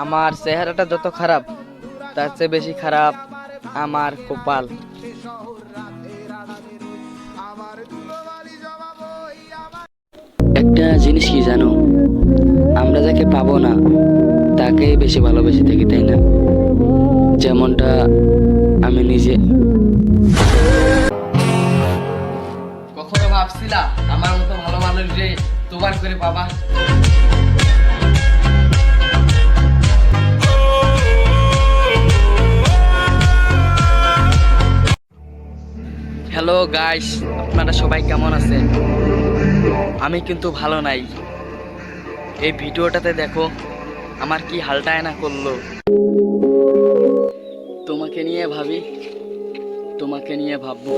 আমার চেহারাটা যত খারাপ তার চেয়ে বেশি খারাপ আমার কপাল। একটা জিনিস কি জানো, আমরা যাকে পাবো না তাকেই বেশি ভালোবেসে থাকি, তাই না? যেমনটা আমি নিজে। কখনো ভাবছিলা আমার মতো ভালো মানুষ যে তোমার করে পাবা? হ্যালো গাইস, আপনারা সবাই কেমন আছেন? আমি কিন্তু ভালো নাই। এই ভিডিওটাতে দেখো আমার কি হালটায় না করলো। তোমাকে নিয়ে ভাবি, তোমাকে নিয়ে ভাববো।